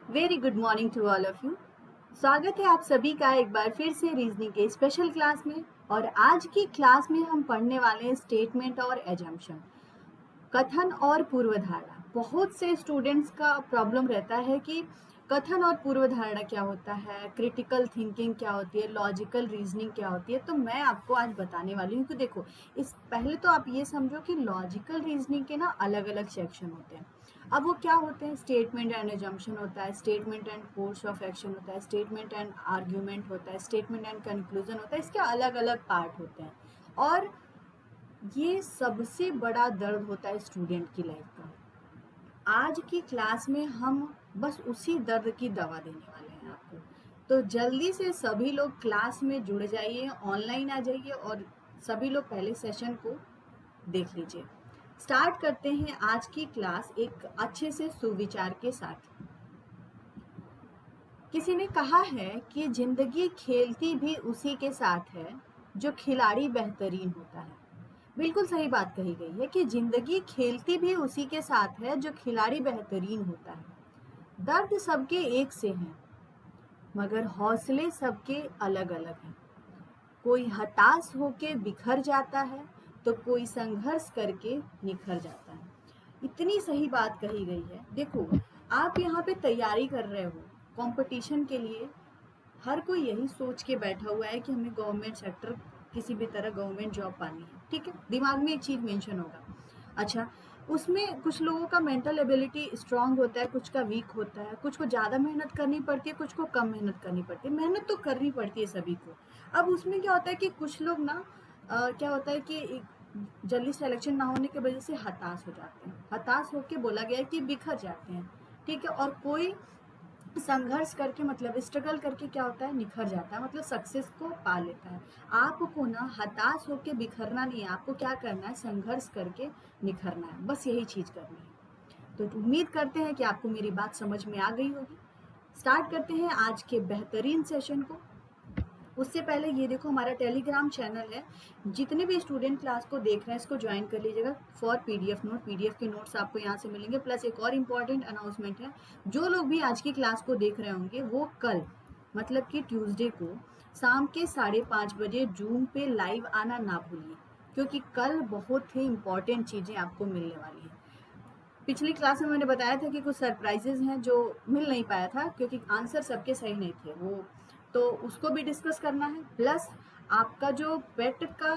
Very good morning to all of you. स्वागत है आप सभी का एक बार फिर से रीजनिंग के स्पेशल क्लास में। और आज की क्लास में हम पढ़ने वाले हैं स्टेटमेंट और एजम्पशन, कथन और पूर्वधारणा। बहुत से स्टूडेंट्स का प्रॉब्लम रहता है कि कथन और पूर्वधारणा क्या होता है, क्रिटिकल थिंकिंग क्या होती है, लॉजिकल रीजनिंग क्या होती है। तो मैं आपको आज बताने वाली हूँ कि देखो, इस पहले तो आप ये समझो कि लॉजिकल रीजनिंग के ना अलग अलग सेक्शन होते हैं। अब वो क्या होते हैं, स्टेटमेंट एंड एजम्पशन होता है, statement and course of action होता है, स्टेटमेंट एंड आर्ग्यूमेंट होता है, स्टेटमेंट एंड कंक्लूजन होता है। इसके अलग अलग पार्ट होते हैं और ये सबसे बड़ा दर्द होता है स्टूडेंट की लाइफ का। आज की क्लास में हम बस उसी दर्द की दवा देने वाले हैं आपको। तो जल्दी से सभी लोग क्लास में जुड़ जाइए, ऑनलाइन आ जाइए और सभी लोग पहले सेशन को देख लीजिए। स्टार्ट करते हैं आज की क्लास एक अच्छे से सुविचार के साथ। किसी ने कहा है कि जिंदगी खेलती भी उसी के साथ है जो खिलाड़ी बेहतरीन होता है। बिल्कुल सही बात कही गई है कि जिंदगी खेलती भी उसी के साथ है जो खिलाड़ी बेहतरीन होता है। दर्द सबके एक से हैं, मगर हौसले सबके अलग अलग हैं। कोई हताश होके बिखर जाता है तो कोई संघर्ष करके निखर जाता है। इतनी सही बात कही गई है। देखो, आप यहाँ पे तैयारी कर रहे हो कंपटीशन के लिए। हर कोई यही सोच के बैठा हुआ है कि हमें गवर्नमेंट सेक्टर, किसी भी तरह गवर्नमेंट जॉब पानी है। ठीक है, दिमाग में एक चीज मेंशन होगा। अच्छा, उसमें कुछ लोगों का मेंटल एबिलिटी स्ट्रांग होता है, कुछ का वीक होता है, कुछ को ज़्यादा मेहनत करनी पड़ती है, कुछ को कम मेहनत करनी पड़ती है। मेहनत तो करनी पड़ती है सभी को। अब उसमें क्या होता है कि कुछ लोग ना क्या होता है कि जल्दी सिलेक्शन ना होने की वजह से हताश हो जाते हैं। हताश होके बोला गया है कि बिखर जाते हैं। ठीक है, और कोई संघर्ष करके मतलब स्ट्रगल करके क्या होता है, निखर जाता है, मतलब सक्सेस को पा लेता है। आपको ना हताश होके बिखरना नहीं है, आपको क्या करना है, संघर्ष करके निखरना है। बस यही चीज करनी है। तो उम्मीद करते हैं कि आपको मेरी बात समझ में आ गई होगी। स्टार्ट करते हैं आज के बेहतरीन सेशन को। उससे पहले ये देखो, हमारा टेलीग्राम चैनल है। जितने भी स्टूडेंट क्लास को देख रहे हैं इसको ज्वाइन कर लीजिएगा फॉर पीडीएफ नोट। पीडीएफ के नोट्स आपको यहाँ से मिलेंगे। प्लस एक और इम्पॉर्टेंट अनाउंसमेंट है, जो लोग भी आज की क्लास को देख रहे होंगे वो कल मतलब कि ट्यूसडे को शाम के 5:30 बजे जूम पे लाइव आना ना भूलिए, क्योंकि कल बहुत ही इम्पॉर्टेंट चीज़ें आपको मिलने वाली हैं। पिछली क्लास में मैंने बताया था कि कुछ सरप्राइजेज हैं जो मिल नहीं पाया था क्योंकि आंसर सबके सही नहीं थे वो, तो उसको भी डिस्कस करना है। प्लस आपका जो पेट का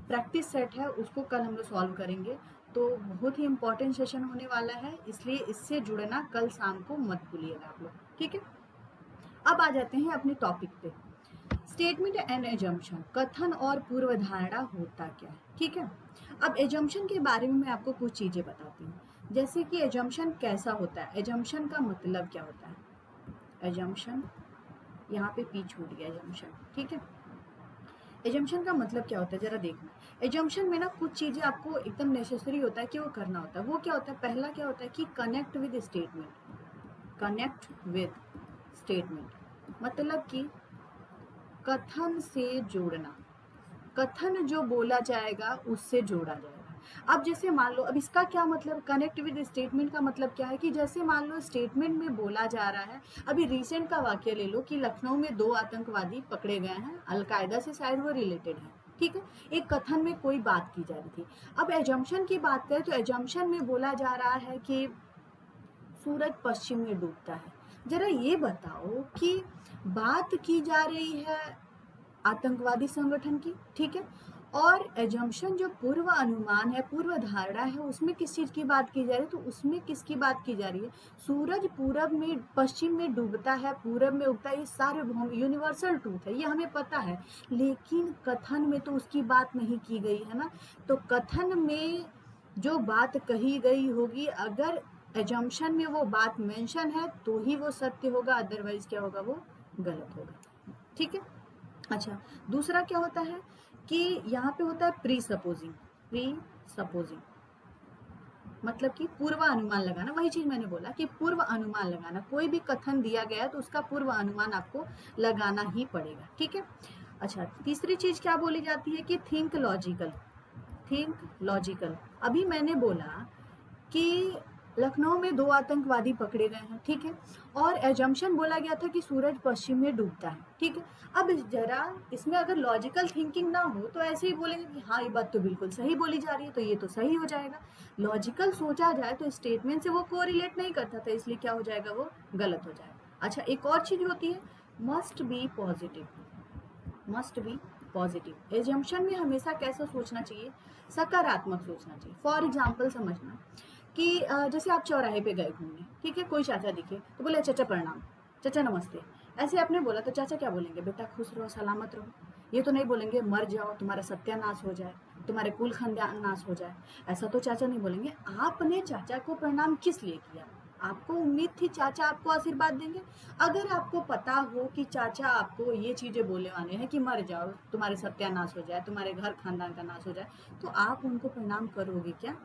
प्रैक्टिस सेट है उसको कल हम लोग सॉल्व करेंगे। तो बहुत ही इंपॉर्टेंट सेशन होने वाला है, इसलिए इससे जुड़ना कल शाम को मत भूलिएगा आप लोग। ठीक है, अब आ जाते हैं अपने टॉपिक पे। स्टेटमेंट एंड एजम्पशन, कथन और पूर्वधारणा होता क्या है। ठीक है, अब एजम्पशन के बारे में मैं आपको कुछ चीजें बताती हूँ। जैसे कि एजम्पशन कैसा होता है, एजम्पशन का मतलब क्या होता है। एजम्पशन, यहाँ पे पी छूट गया एजम्पशन। ठीक है, एजम्पशन का मतलब क्या होता है जरा देखना। एजम्पशन में ना कुछ चीजें आपको एकदम नेसेसरी होता है कि वो करना होता है। वो क्या होता है, पहला क्या होता है कि connect with statement. Connect with statement मतलब कि कथन से जोड़ना। कथन जो बोला जाएगा उससे जोड़ा जाएगा। अब जैसे मान लो, अब इसका क्या मतलब, कनेक्ट विद स्टेटमेंट का मतलब क्या है कि जैसे मान लो स्टेटमेंट में बोला जा रहा है, अभी रिसेंट का वाक्य ले लो कि लखनऊ में 2 आतंकवादी पकड़े गए हैं, अलकायदा से शायद वो रिलेटेड है। ठीक है, एक कथन में कोई बात की जा रही थी। अब एजम्पशन की बात करें तो एजम्पशन में बोला जा रहा है कि सूरज पश्चिम में डूबता है। जरा ये बताओ कि बात की जा रही है आतंकवादी संगठन की। ठीक है, और एजम्पशन जो पूर्व अनुमान है, पूर्व धारणा है, उसमें किस चीज की बात की जा रही है, तो उसमें किसकी बात की जा रही है, सूरज पूरब में पश्चिम में डूबता है, पूरब में उगता है। ये सार्वभौम यूनिवर्सल ट्रूथ है, ये हमें पता है। लेकिन कथन में तो उसकी बात नहीं की गई है ना। तो कथन में जो बात कही गई होगी, अगर एजम्पशन में वो बात मेंशन है तो ही वो सत्य होगा, अदरवाइज क्या होगा, वो गलत होगा। ठीक है, अच्छा, दूसरा क्या होता है कि यहाँ पे होता है प्री सपोजिंग। प्री सपोजिंग मतलब कि पूर्व अनुमान लगाना। वही चीज मैंने बोला कि पूर्व अनुमान लगाना। कोई भी कथन दिया गया है तो उसका पूर्व अनुमान आपको लगाना ही पड़ेगा। ठीक है, अच्छा, तीसरी चीज क्या बोली जाती है कि थिंक लॉजिकल। थिंक लॉजिकल, अभी मैंने बोला कि लखनऊ में 2 आतंकवादी पकड़े गए हैं, ठीक है, और एजम्पशन बोला गया था कि सूरज पश्चिम में डूबता है, ठीक है। अब जरा इसमें अगर लॉजिकल थिंकिंग ना हो तो ऐसे ही बोलेंगे कि हाँ ये बात तो बिल्कुल सही बोली जा रही है, तो ये तो सही हो जाएगा। लॉजिकल सोचा जाए तो स्टेटमेंट से वो कोरिलेट नहीं करता था, इसलिए क्या हो जाएगा, वो गलत हो जाएगा। अच्छा, एक और चीज होती है must be positive. Must be positive assumption में हमेशा कैसा सोचना चाहिए, सकारात्मक सोचना चाहिए। फॉर एग्जाम्पल समझना कि जैसे आप चौराहे पे गए घूमने, ठीक है, कोई चाचा दिखे तो बोले चाचा प्रणाम, चाचा नमस्ते। ऐसे आपने बोला तो चाचा क्या बोलेंगे, बेटा खुश रहो सलामत रहो। ये तो नहीं बोलेंगे मर जाओ, तुम्हारा सत्यानाश हो जाए, तुम्हारे कुल खानदान नाश हो जाए। ऐसा तो चाचा नहीं बोलेंगे। आपने चाचा को प्रणाम किस लिए किया, आपको उम्मीद थी चाचा आपको आशीर्वाद देंगे। अगर आपको पता हो कि चाचा आपको ये चीजें बोलने वाले हैं कि मर जाओ, तुम्हारे सत्यानाश हो जाए, तुम्हारे घर खानदान का नाश हो जाए, तो आप उनको प्रणाम करोगे क्या,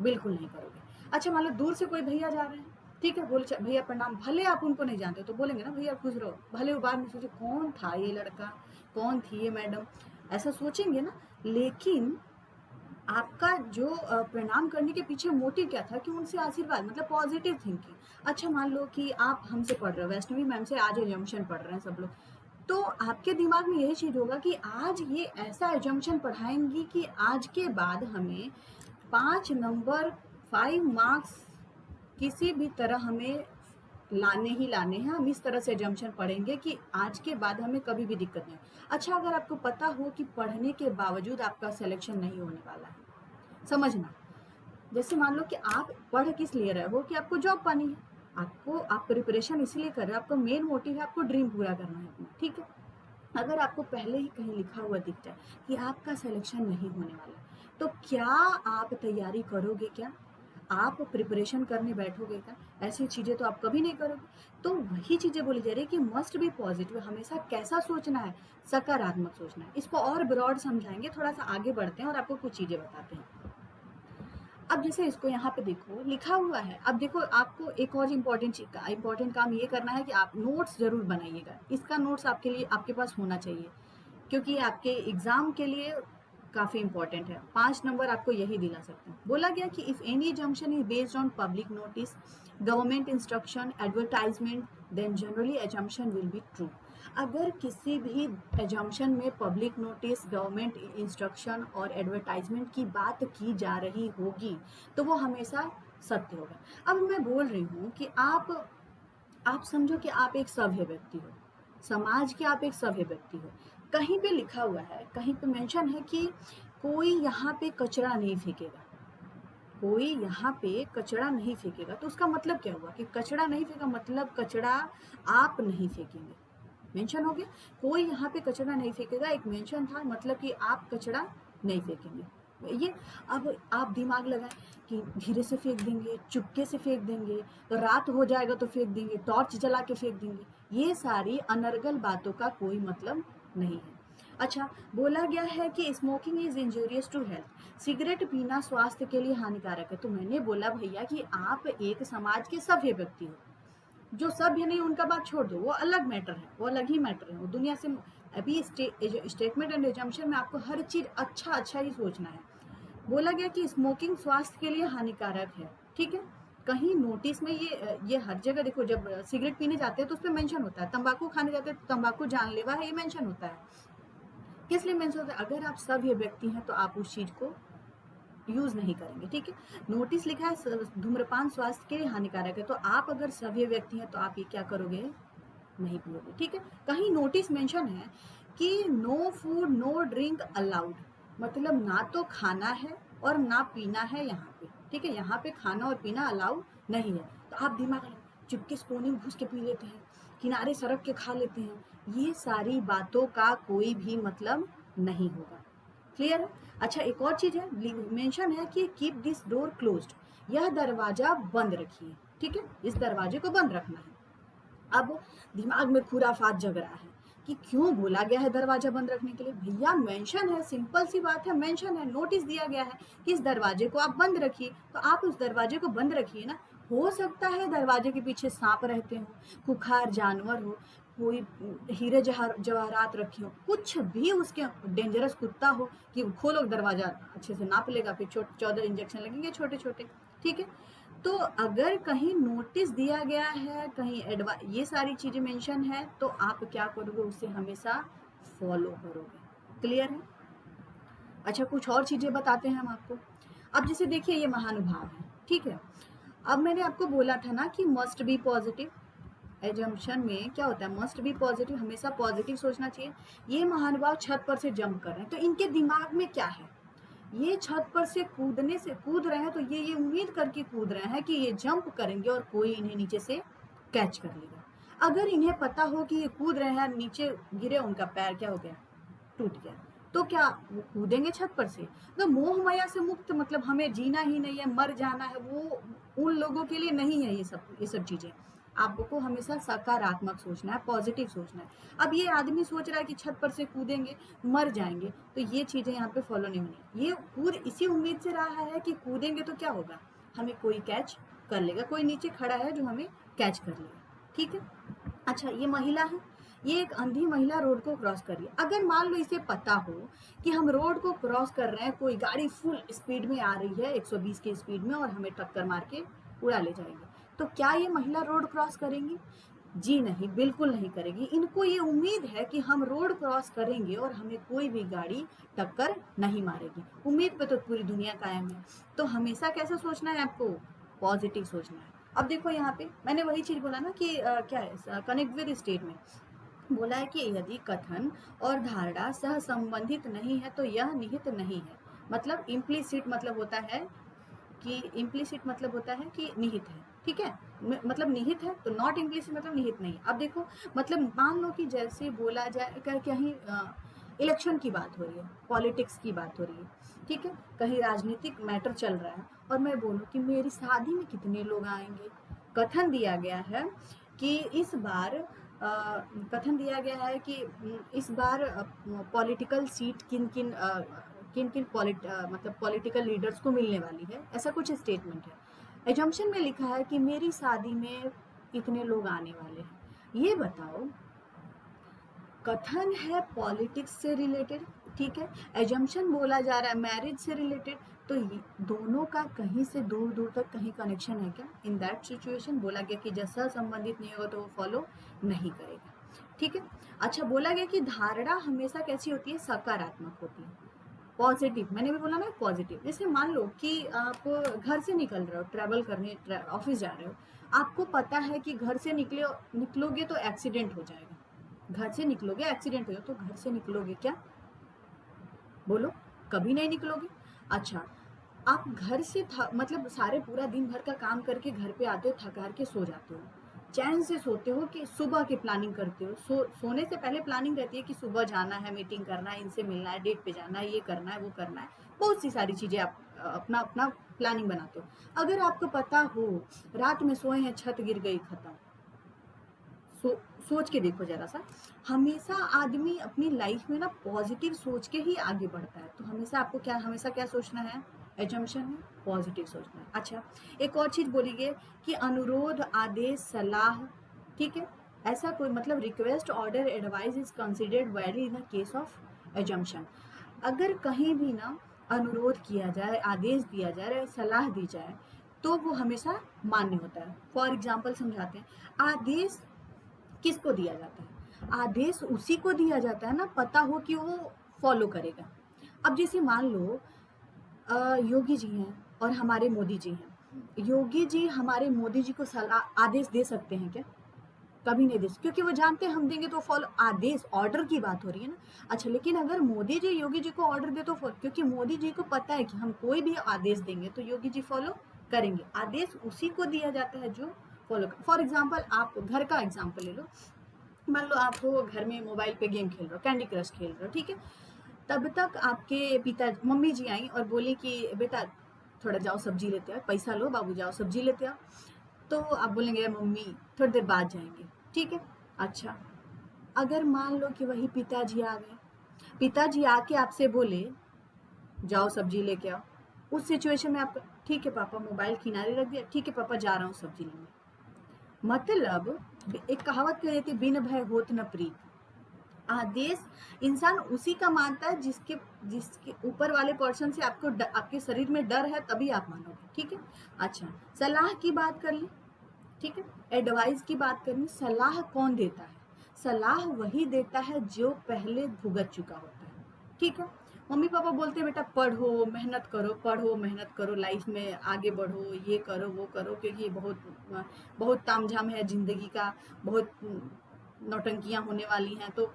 बिल्कुल नहीं करोगे। अच्छा, मान लो दूर से कोई भैया जा रहे हैं, ठीक है, बोले भैया प्रणाम, भले आप उनको नहीं जानते तो बोलेंगे ना भैया खुश रहो, भले वो बाद में सोचे कौन था ये लड़का, कौन थी ये मैडम, ऐसा सोचेंगे ना। लेकिन आपका जो प्रणाम करने के पीछे मोटिव क्या था कि उनसे आशीर्वाद, मतलब पॉजिटिव थिंकिंग। अच्छा, मान लो कि आप हमसे पढ़ रहे हो, वैष्णवी मैम से आज एजम्पशन पढ़ रहे हैं सब लोग, तो आपके दिमाग में यही चीज होगा कि आज ये ऐसा एजम्पशन पढ़ाएंगी कि आज के बाद हमें 5 नंबर, 5 मार्क्स किसी भी तरह हमें लाने ही लाने हैं। हम इस तरह से एजम्पशन पढ़ेंगे कि आज के बाद हमें कभी भी दिक्कत नहीं। अच्छा, अगर आपको पता हो कि पढ़ने के बावजूद आपका सिलेक्शन नहीं होने वाला है, समझना, जैसे मान लो कि आप पढ़ किस लिए रहे हो कि आपको जॉब पानी है, आपको आप प्रिपरेशन इसलिए कर रहे हो, आपका मेन मोटिव है आपको ड्रीम पूरा करना है अपना, ठीक है। अगर आपको पहले ही कहीं लिखा हुआ दिख जाए कि आपका सिलेक्शन नहीं होने वाला, तो क्या आप तैयारी करोगे, क्या आप प्रिपरेशन करने बैठोगे क्या, ऐसी चीजें तो आप कभी नहीं करोगे। तो वही चीजें बोली जा रही है कि मस्ट बी पॉजिटिव, हमेशा कैसा सोचना है, सकारात्मक सोचना है। इसको और ब्रॉड समझाएंगे, थोड़ा सा आगे बढ़ते हैं और आपको कुछ चीजें बताते हैं। अब जैसे इसको यहाँ पे देखो लिखा हुआ है, अब देखो आपको एक और इम्पोर्टेंट काम ये करना है कि आप नोट्स जरूर बनाइएगा। इसका नोट्स आपके लिए आपके पास होना चाहिए, क्योंकि आपके एग्जाम के लिए काफी इंपॉर्टेंट है। 5 नंबर आपको यही दिला सकते हैं। बोला गया कि if any assumption is based on public notice, government instruction, advertisement, then generally assumption will be true. अगर किसी भी एजम्पशन में पब्लिक नोटिस, गवर्नमेंट इंस्ट्रक्शन और एडवर्टाइजमेंट की बात की जा रही होगी तो वो हमेशा सत्य होगा। अब मैं बोल रही हूँ कि आप समझो कि आप एक सभ्य व्यक्ति हो, समाज के आप एक सभ्य व्यक्ति हो। कहीं पे लिखा हुआ है, कहीं पे मेंशन है कि कोई यहाँ पे कचरा नहीं फेंकेगा, कोई यहाँ पे कचरा नहीं फेंकेगा, तो उसका मतलब क्या हुआ कि कचरा नहीं फेंका मतलब कचरा आप नहीं फेंकेंगे, मेंशन हो गया। कोई यहाँ पे कचरा नहीं फेंकेगा, एक मेंशन था, मतलब कि आप कचरा नहीं फेंकेंगे। ये अब आप दिमाग लगाएं कि धीरे से फेंक देंगे, चुपके से फेंक देंगे, तो रात हो जाएगा तो फेंक देंगे, टॉर्च जला के फेंक देंगे, ये सारी अनर्गल बातों का कोई मतलब नहीं है। अच्छा, बोला गया है कि smoking is injurious to health, cigarette पीना स्वास्थ्य के लिए हानिकारक है। तो मैंने बोला भैया कि आप एक समाज के सभ्य व्यक्ति हो, जो सभ्य नहीं उनका बात छोड़ दो, वो अलग मैटर है, वो अलग ही मैटर है, वो दुनिया से। अभी स्टेटमेंट एंड एजम्पशन में आपको हर चीज अच्छा अच्छा ही सोचना है। बोला गया कि स्मोकिंग स्वास्थ्य के लिए हानिकारक है, ठीक है। कहीं नोटिस में ये हर जगह देखो, जब सिगरेट पीने जाते हैं तो उस पर मेंशन होता है, तंबाकू खाने जाते हैं तो तंबाकू जानलेवा है, ये मेंशन होता है। किस लिए मेंशन होता है, अगर आप सभ्य व्यक्ति हैं तो आप उस चीज को यूज नहीं करेंगे, ठीक है। नोटिस लिखा है धूम्रपान स्वास्थ्य के लिए हानिकारक है, तो आप अगर सभ्य व्यक्ति हैं तो आप ये क्या करोगे, नहीं पियोगे, ठीक है। कहीं नोटिस मेंशन है कि no food no drink allowed, मतलब ना तो खाना है और ना पीना है यहाँ पे, ठीक है। यहाँ पे खाना और पीना अलाउ नहीं है, तो आप दिमाग लगाओ, चुपके से कोने में घुस के पी लेते हैं, किनारे सड़क के खा लेते हैं, ये सारी बातों का कोई भी मतलब नहीं होगा। क्लियर है। अच्छा, एक और चीज है, मेंशन है कि कीप दिस डोर क्लोज्ड, यह दरवाजा बंद रखिए, ठीक है, इस दरवाजे को बंद रखना है। अब दिमाग में खुराफात जग रहा है कि क्यों बोला गया है दरवाजा बंद रखने के लिए। भैया मेंशन है, सिंपल सी बात है, मेंशन है, नोटिस दिया गया है कि इस दरवाजे को आप बंद रखिए, तो आप उस दरवाजे को बंद रखिए ना। हो सकता है दरवाजे के पीछे सांप रहते हो, खुखार जानवर हो, कोई हीरे जवाहरात रखे हो, कुछ भी उसके डेंजरस कुत्ता हो कि खोलो दरवाजा, अच्छे से नाप लेगा, फिर 14 इंजेक्शन लगेंगे छोटे छोटे, ठीक है। तो अगर कहीं नोटिस दिया गया है, कहीं ये सारी चीजें मेंशन है, तो आप क्या करोगे, उसे हमेशा फॉलो करोगे। क्लियर है? अच्छा, कुछ और चीजें बताते हैं हम आपको। अब जैसे देखिए ये महानुभाव है, ठीक है। अब मैंने आपको बोला था ना कि मस्ट बी पॉजिटिव। एजम्पशन में क्या होता है, मस्ट बी पॉजिटिव, हमेशा पॉजिटिव सोचना चाहिए। ये महानुभाव छत पर से जंप कर रहे हैं, तो इनके दिमाग में क्या है, ये छत पर से कूद रहे हैं, तो ये उम्मीद करके कूद रहे हैं कि ये जंप करेंगे और कोई इन्हें नीचे से कैच कर लेगा। अगर इन्हें पता हो कि ये कूद रहे हैं, नीचे गिरे, उनका पैर क्या हो गया, टूट गया, तो क्या वो कूदेंगे छत पर से? तो मोह माया से मुक्त, मतलब हमें जीना ही नहीं है, मर जाना है, वो उन लोगों के लिए नहीं है ये सब चीजें। आपको हमेशा सकारात्मक सोचना है, पॉजिटिव सोचना है। अब ये आदमी सोच रहा है कि छत पर से कूदेंगे मर जाएंगे, तो ये चीजें यहाँ पे फॉलो नहीं होनी। ये कूद इसी उम्मीद से रहा है कि कूदेंगे तो क्या होगा, हमें कोई कैच कर लेगा, कोई नीचे खड़ा है जो हमें कैच कर लेगा। ठीक है। अच्छा, ये महिला है, ये एक अंधी महिला रोड को क्रॉस कर रही है। अगर मान लो इसे पता हो कि हम रोड को क्रॉस कर रहे हैं, कोई गाड़ी फुल स्पीड में आ रही है 120 की स्पीड में और हमें टक्कर मार के उड़ा ले जाएगी, तो क्या ये महिला रोड क्रॉस करेंगी? जी नहीं, बिल्कुल नहीं करेगी। इनको ये उम्मीद है कि हम रोड क्रॉस करेंगे और हमें कोई भी गाड़ी टक्कर नहीं मारेगी। उम्मीद पे तो पूरी दुनिया कायम है। तो हमेशा कैसे सोचना है आपको, पॉजिटिव सोचना है। अब देखो यहाँ पे मैंने वही चीज बोला ना कि क्या है, कनेक्ट विद स्टेटमेंट। बोला है कि यदि कथन और धारणा सह संबंधित नहीं है तो यह निहित नहीं है। मतलब इम्प्लीसिट मतलब होता है कि निहित है। ठीक है। मतलब निहित है, तो नॉट इम्प्लीसिट मतलब निहित नहीं। अब देखो, मतलब मान लो कि जैसे बोला जाए कहीं इलेक्शन की बात हो रही है, पॉलिटिक्स की बात हो रही है, ठीक है, कहीं राजनीतिक मैटर चल रहा है, और मैं बोलूँ कि मेरी शादी में कितने लोग आएंगे। कथन दिया गया है कि इस बार कथन दिया गया है कि इस बार पॉलिटिकल सीट किन किन मतलब पॉलिटिकल लीडर्स को मिलने वाली है, ऐसा कुछ स्टेटमेंट है। एजम्पशन में लिखा है कि मेरी शादी में इतने लोग आने वाले हैं। ये बताओ, कथन है पॉलिटिक्स से रिलेटेड, ठीक है, एजम्पशन बोला जा रहा है मैरिज से रिलेटेड, तो दोनों का कहीं से दूर दूर तक कहीं कनेक्शन है क्या? इन दैट सिचुएशन बोला गया कि जैसा संबंधित नहीं होगा तो वो फॉलो नहीं करेगा। ठीक है। अच्छा, बोला गया कि धारणा हमेशा कैसी होती है, सकारात्मक होती है, पॉजिटिव। मैंने भी बोला ना पॉजिटिव। जैसे मान लो कि आप घर से निकल रहे हो, ट्रैवल करने ऑफिस जा रहे हो, आपको पता है कि घर से निकलोगे तो एक्सीडेंट हो जाएगा, घर से निकलोगे एक्सीडेंट हो जाए, तो घर से निकलोगे क्या? बोलो, कभी नहीं निकलोगे। अच्छा, आप घर से मतलब सारे पूरा दिन भर का काम करके घर पे आते हो, थक हार के सो जाते हो, चैन से सोते हो कि सुबह की प्लानिंग करते हो। सोने से पहले प्लानिंग रहती है कि सुबह जाना है, मीटिंग करना है, इनसे मिलना है, डेट पे जाना है, ये करना है, वो करना है, बहुत सी सारी चीजें आप अपना अपना प्लानिंग बनाते हो। अगर आपको पता हो रात में सोए हैं, छत गिर गई, खत्म। सोच के देखो जरा सा। हमेशा आदमी अपनी लाइफ में ना पॉजिटिव सोच के ही आगे बढ़ता है। तो हमेशा आपको हमेशा क्या सोचना है, एजम्पशन है, पॉजिटिव सोचना है। अच्छा, एक और चीज बोली गई कि अनुरोध, आदेश, सलाह, ठीक है, ऐसा कोई मतलब request, order, advice is considered valid in the case of assumption. अगर कहीं भी ना अनुरोध किया जाए, आदेश दिया जाए, सलाह दी जाए, तो वो हमेशा मान्य होता है। फॉर एग्जाम्पल समझाते हैं। आदेश किसको दिया जाता है? आदेश उसी को दिया जाता है ना, पता हो कि वो फॉलो करेगा। अब जैसे मान लो योगी जी हैं और हमारे मोदी जी हैं। योगी जी हमारे मोदी जी को सलाह आदेश दे सकते हैं क्या? कभी नहीं दे सकते, क्योंकि वो जानते हैं हम देंगे तो फॉलो। आदेश, ऑर्डर की बात हो रही है ना। अच्छा, लेकिन अगर मोदी जी योगी जी को ऑर्डर दे तो फॉलो, क्योंकि मोदी जी को पता है कि हम कोई भी आदेश देंगे तो योगी जी फॉलो करेंगे। आदेश उसी को दिया जाता है जो फॉलो। फॉर एग्जाम्पल, आप घर का एग्जाम्पल ले लो। मान लो आप हो घर में मोबाइल पे गेम खेल रहे हो, कैंडी क्रश खेल रहे हो, ठीक है। तब तक आपके मम्मी जी आई और बोली कि बेटा थोड़ा जाओ सब्जी लेते आओ, पैसा लो बाबू, जाओ सब्जी लेते आओ। तो आप बोलेंगे मम्मी थोड़ी देर बाद जाएंगे, ठीक है। अच्छा, अगर मान लो कि वही पिताजी आ गए, पिताजी आके आपसे बोले जाओ सब्जी लेके आओ, उस सिचुएशन में आप ठीक है पापा, मोबाइल किनारे रख दिया, ठीक है पापा जा रहा हूँ सब्जी लेने। मतलब एक कहावत कह देती, बिन भय होत न प्रीत। आदेश इंसान उसी का मानता है जिसके जिसके ऊपर वाले पर्सन से आपको आपके शरीर में डर है, तभी आप मानोगे। ठीक है। अच्छा, सलाह की बात कर ली। ठीक है। एडवाइस की बात करें, सलाह कौन देता है? सलाह वही देता है जो पहले भुगत चुका होता है। ठीक है। मम्मी पापा बोलते हैं बेटा पढ़ो मेहनत करो, पढ़ो मेहनत करो, लाइफ में आगे बढ़ो, ये करो वो करो, क्योंकि ये बहुत बहुत तामझाम है जिंदगी का, बहुत नौटंकियां होने वाली हैं, तो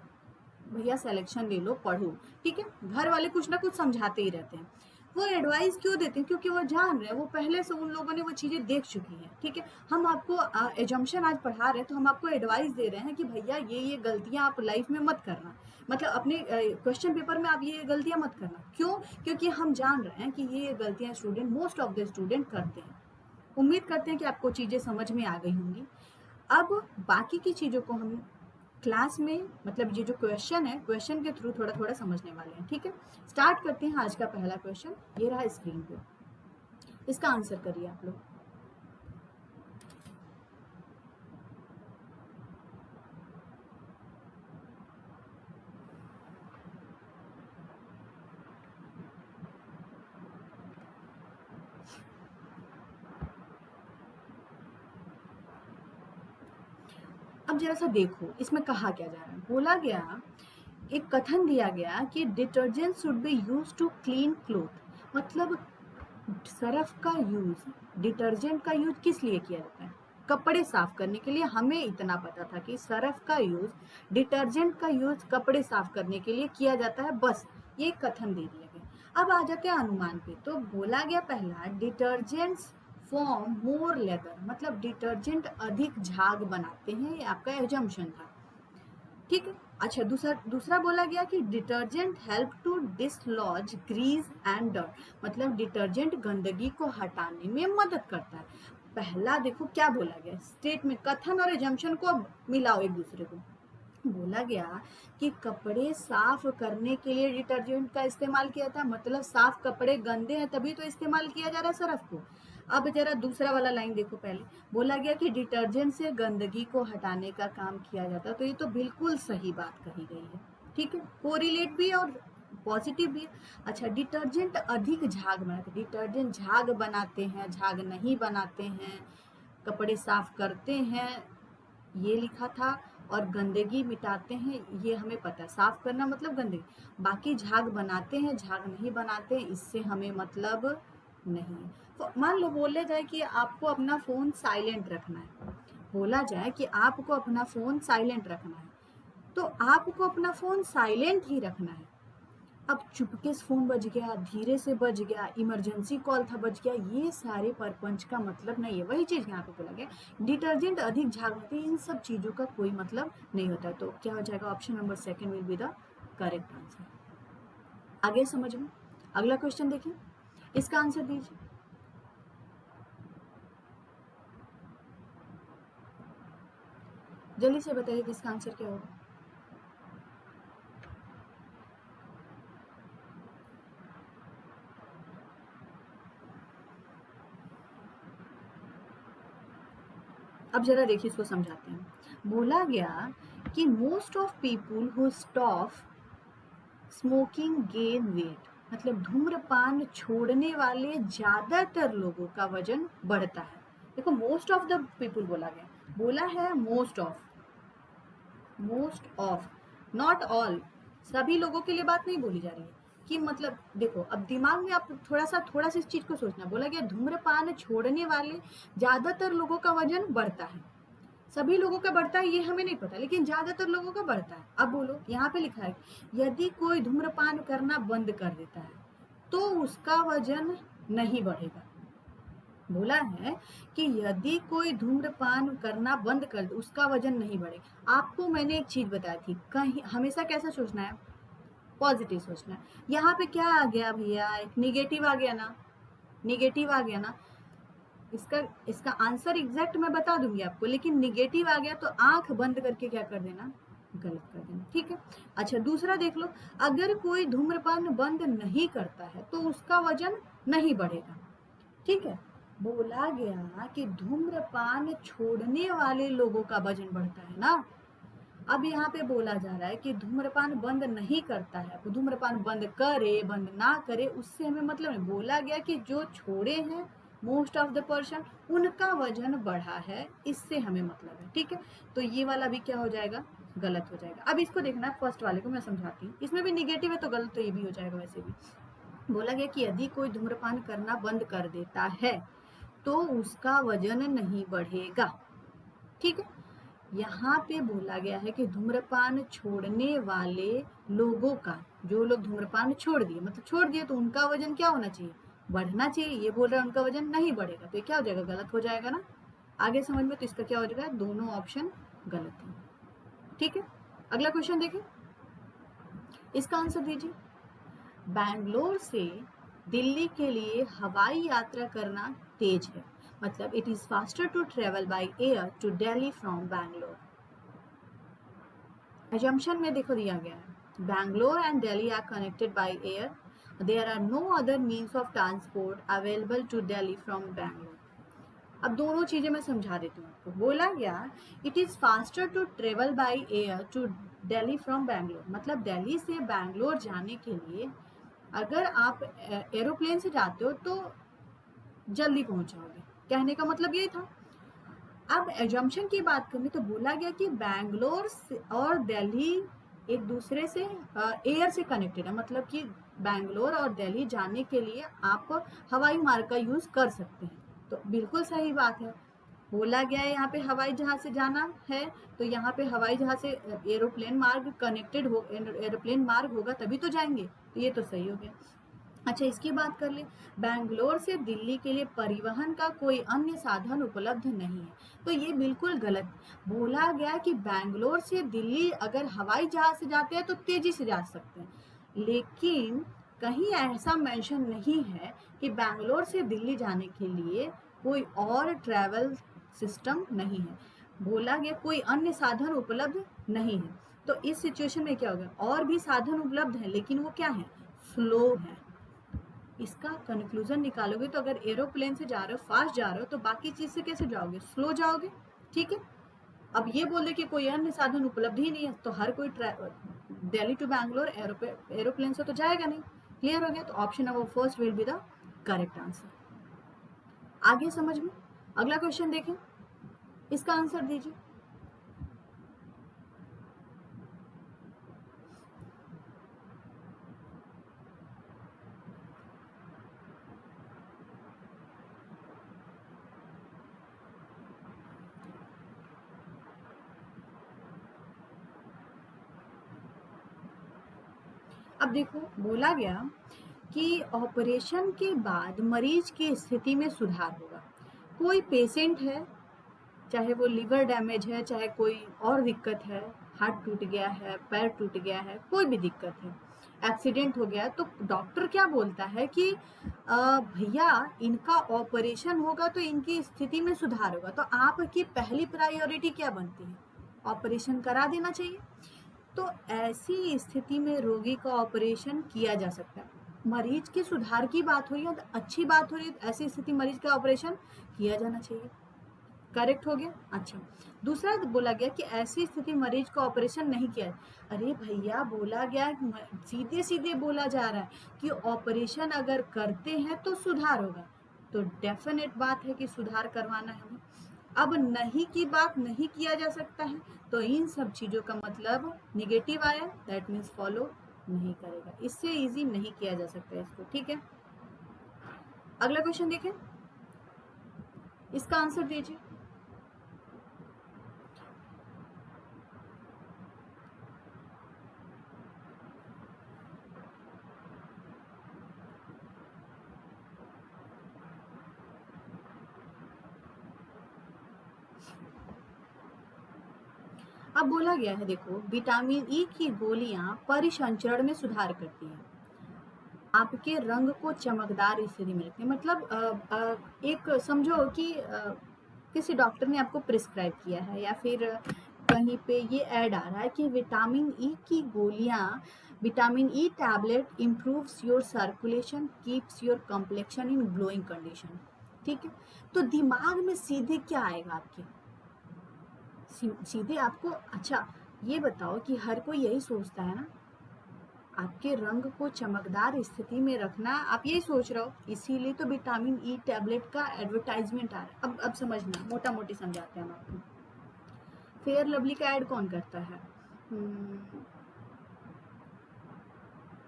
भैया सिलेक्शन ले लो, पढ़ो। ठीक है। घर वाले कुछ ना कुछ समझाते ही रहते हैं। वो एडवाइस क्यों देते हैं? क्योंकि वो जान रहे हैं, वो पहले से उन लोगों ने वो चीज़ें देख चुकी हैं। ठीक है। हम आपको एजम्पशन आज पढ़ा रहे हैं, तो हम आपको एडवाइस दे रहे हैं कि भैया ये गलतियां आप लाइफ में मत करना, मतलब अपने क्वेश्चन पेपर में आप ये गलतियां मत करना। क्यों? क्योंकि हम जान रहे हैं कि ये गलतियां student, most of the student करते हैं। उम्मीद करते हैं कि आपको चीज़ें समझ में आ गई होंगी। अब बाकी की चीज़ों को हम क्लास में, मतलब ये जो क्वेश्चन है, क्वेश्चन के थ्रू थोड़ा थोड़ा समझने वाले हैं। ठीक है। स्टार्ट करते हैं आज का पहला क्वेश्चन। ये रहा स्क्रीन पे, इसका आंसर करिए आप लोग। अब जरा सा देखो इसमें कहा क्या जा रहा है। बोला गया, एक कथन दिया गया कि detergent should be use to clean cloth, मतलब सर्फ का यूज, डिटर्जेंट का यूज किस लिए किया जाता है? कपड़े साफ करने के लिए। हमें इतना पता था कि सर्फ का यूज, डिटर्जेंट का यूज कपड़े साफ करने के लिए किया जाता है, बस ये कथन दे दिया गया। अब आ जाते हैं अनुमान पे। तो बोला गया पहला, डिटर्जेंट्स फॉर्म मोर लेदर, मतलब डिटर्जेंट अधिक झाग बनाते हैं, ये आपका एजम्पशन था। ठीक है। अच्छा, दूसरा दूसरा बोला गया कि detergent help to dislodge grease and dirt, मतलब डिटर्जेंट गंदगी को हटाने में मदद करता है। पहला देखो क्या बोला गया, स्टेटमेंट, कथन और एजम्पशन को मिलाओ एक दूसरे को। बोला गया कि कपड़े साफ करने के लिए डिटर्जेंट का इस्तेमाल किया था, मतलब साफ कपड़े गंदे हैं तभी तो इस्तेमाल किया जा रहा है सर्फ को। अब जरा दूसरा वाला लाइन देखो। पहले बोला गया कि डिटर्जेंट से गंदगी को हटाने का काम किया जाता है, तो ये तो बिल्कुल सही बात कही गई है। ठीक है। कोरिलेट भी और पॉजिटिव भी। अच्छा, डिटर्जेंट अधिक झाग बनाते, डिटर्जेंट झाग बनाते हैं, झाग नहीं बनाते हैं, कपड़े साफ करते हैं, ये लिखा था। और गंदगी मिटाते हैं, ये हमें पता है, साफ करना मतलब गंदगी। बाकी झाग बनाते हैं, झाग नहीं बनाते हैं, इससे हमें मतलब नहीं। तो मान लो बोले जाए कि आपको अपना फ़ोन साइलेंट रखना है, बोला जाए कि आपको अपना फ़ोन साइलेंट रखना है, तो आपको अपना फ़ोन साइलेंट ही रखना है। अब चुपके से फ़ोन बज गया, धीरे से बज गया, इमरजेंसी कॉल था बज गया, ये सारे परपंच का मतलब नहीं है। वही चीज़ यहाँ पे बोला गया, डिटर्जेंट अधिक झाग होती है, इन सब चीज़ों का कोई मतलब नहीं होता। तो क्या हो जाएगा? Option number second will be the correct answer. आगे समझ में। अगला क्वेश्चन देखिए, इसका आंसर दीजिए। जल्दी से बताइए कि इसका आंसर क्या होगा। अब जरा देखिए, इसको समझाते हैं। बोला गया कि most of people who stop smoking gain weight, मतलब धूम्रपान छोड़ने वाले ज्यादातर लोगों का वजन बढ़ता है। देखो, मोस्ट ऑफ द पीपुल बोला गया, बोला है most of, most of, not all. सभी लोगों के लिए बात नहीं बोली जा रही है कि मतलब देखो, अब दिमाग में आप थोड़ा सा इस चीज को सोचना। बोला गया धूम्रपान छोड़ने वाले ज्यादातर लोगों का वजन बढ़ता है। सभी लोगों का बढ़ता है ये हमें नहीं पता, लेकिन ज्यादातर लोगों का बढ़ता है। अब बोलो, यहाँ पे लिखा है यदि कोई धूम्रपान करना बंद कर देता है तो उसका वजन नहीं बढ़ेगा। बोला है कि यदि कोई धूम्रपान करना बंद कर दे उसका वजन नहीं बढ़ेगा। आपको मैंने एक चीज बताई थी, कहीं हमेशा कैसा सोचना है? पॉजिटिव सोचना है। यहाँ पे क्या आ गया भैया? एक निगेटिव आ गया ना, निगेटिव आ गया ना। इसका इसका आंसर एग्जैक्ट मैं बता दूंगी आपको, लेकिन निगेटिव आ गया तो आंख बंद करके क्या कर देना? गलत कर देना। ठीक है। अच्छा, दूसरा देख लो, अगर कोई धूम्रपान बंद नहीं करता है तो उसका वजन नहीं बढ़ेगा। ठीक है। बोला गया कि धूम्रपान छोड़ने वाले लोगों का वजन बढ़ता है ना। अब यहाँ पे बोला जा रहा है कि धूम्रपान बंद नहीं करता है, वो धूम्रपान बंद करे बंद ना करे उससे हमें मतलब नहीं। बोला गया कि जो छोड़े हैं मोस्ट ऑफ द पर्सन उनका वजन बढ़ा है, इससे हमें मतलब है। ठीक है, तो ये वाला भी क्या हो जाएगा, गलत हो जाएगा। अब इसको देखना, फर्स्ट वाले को मैं समझाती हूँ, इसमें भी निगेटिव है तो गलत तो ये भी हो जाएगा। वैसे भी बोला गया कि यदि कोई धूम्रपान करना बंद कर देता है तो उसका वजन नहीं बढ़ेगा। ठीक है, यहाँ पे बोला गया है कि धूम्रपान छोड़ने वाले लोगों का, जो लोग धूम्रपान छोड़ दिए मतलब छोड़ दिए, तो उनका वजन क्या होना चाहिए, बढ़ना चाहिए। ये बोल रहा है उनका वजन नहीं बढ़ेगा, तो ये क्या हो जाएगा, गलत हो जाएगा ना। आगे समझ में, तो इसका क्या हो जाएगा, दोनों ऑप्शन गलत है। ठीक है, अगला क्वेश्चन देखें, इसका आंसर दीजिए। बैंगलोर से दिल्ली के लिए हवाई यात्रा करना तेज है, मतलब it is faster to travel by air to Delhi from Bangalore. Assumption में देखो दिया गया है, Bangalore and Delhi are connected by air, there are no other means of transport available to Delhi from Bangalore. अब दोनों चीजें मैं समझा देती हूँ आपको। बोला गया it is faster to travel by air to Delhi from Bangalore, मतलब दिल्ली से बैंगलोर जाने के लिए अगर आप एरोप्लेन से जाते हो तो जल्दी पहुंच जाओगे, कहने का मतलब यही था। अब एजम्पशन की बात करें तो बोला गया कि बैंगलोर और दिल्ली एक दूसरे से एयर से कनेक्टेड है, मतलब कि बैंगलोर और दिल्ली जाने के लिए आप हवाई मार्ग का यूज कर सकते हैं। तो बिल्कुल सही बात है। बोला गया है यहाँ पे हवाई जहाज से जाना है, तो यहाँ पे हवाई जहाज से एरोप्लेन मार्ग कनेक्टेड हो, एरोप्लेन मार्ग होगा तभी तो जाएंगे, तो ये तो सही हो गया। अच्छा, इसकी बात कर ले, बैंगलोर से दिल्ली के लिए परिवहन का कोई अन्य साधन उपलब्ध नहीं है, तो ये बिल्कुल गलत। बोला गया कि बैंगलोर से दिल्ली अगर हवाई जहाज से जाते हैं तो तेजी से जा सकते हैं, लेकिन कहीं ऐसा मेंशन नहीं है कि बैंगलोर से दिल्ली जाने के लिए कोई और ट्रैवल सिस्टम नहीं है। बोला गया कोई अन्य साधन उपलब्ध नहीं है, तो इस सिचुएशन में क्या होगा, और भी साधन उपलब्ध है लेकिन वो क्या है, स्लो है। इसका कंक्लूजन निकालोगे तो अगर एरोप्लेन से जा रहे हो, फास्ट जा रहे हो, तो बाकी चीज से कैसे जाओगे, स्लो जाओगे। ठीक है, अब ये बोले कि कोई अन्य साधन उपलब्ध ही नहीं है, तो हर कोई दिल्ली टू बैंगलोर एरोप्लेन से तो जाएगा नहीं। क्लियर हो गया, तो option number first will be the correct answer. आगे समझ में, अगला क्वेश्चन देखें, इसका आंसर दीजिए। अब देखो, बोला गया कि ऑपरेशन के बाद मरीज की स्थिति में सुधार होगा। कोई पेशेंट है, चाहे वो लिवर डैमेज है, चाहे कोई और दिक्कत है, हाथ टूट गया है, पैर टूट गया है, कोई भी दिक्कत है, एक्सीडेंट हो गया, तो डॉक्टर क्या बोलता है कि भैया इनका ऑपरेशन होगा तो इनकी स्थिति में सुधार होगा, तो आपकी पहली प्रायोरिटी क्या बनती है, ऑपरेशन करा देना चाहिए। तो ऐसी स्थिति में रोगी का ऑपरेशन किया जा सकता है। मरीज के सुधार की बात हो रही है, तो अच्छी बात हो रही है, तो ऐसी स्थिति मरीज का ऑपरेशन किया जाना चाहिए। करेक्ट हो गया। अच्छा, दूसरा बोला गया कि ऐसी स्थिति मरीज का ऑपरेशन नहीं किया। अरे भैया, बोला गया, सीधे सीधे बोला जा रहा है कि ऑपरेशन अगर करते हैं तो सुधार होगा, तो डेफिनेट बात है कि सुधार करवाना है हमें। अब नहीं की बात नहीं किया जा सकता है, तो इन सब चीजों का मतलब निगेटिव आया, दैट मीन्स फॉलो नहीं करेगा, इससे इजी नहीं किया जा सकता है इसको। ठीक है, अगला क्वेश्चन देखें, इसका आंसर दीजिए। अब बोला गया है, देखो, विटामिन ई की गोलियां परिसंचरण में सुधार करती हैं, आपके रंग को चमकदार स्थिति में रखती है। मतलब एक समझो कि किसी डॉक्टर ने आपको प्रिस्क्राइब किया है, या फिर कहीं पे ये ऐड आ रहा है कि विटामिन ई की गोलियां, vitamin E tablet improves your circulation, keeps your complexion in glowing condition. ठीक है, तो दिमाग में सीधे क्या आएगा आपके, सीधे आपको, अच्छा, ये बताओ कि हर कोई यही सोचता है ना, आपके रंग को चमकदार स्थिति में रखना, आप यही सोच रहे हो, इसीलिए तो विटामिन ई टैबलेट का एडवर्टाइजमेंट आ रहा है। अब समझना, मोटा मोटी समझाते हैं हम आपको। फेयर लवली का ऐड कौन करता है?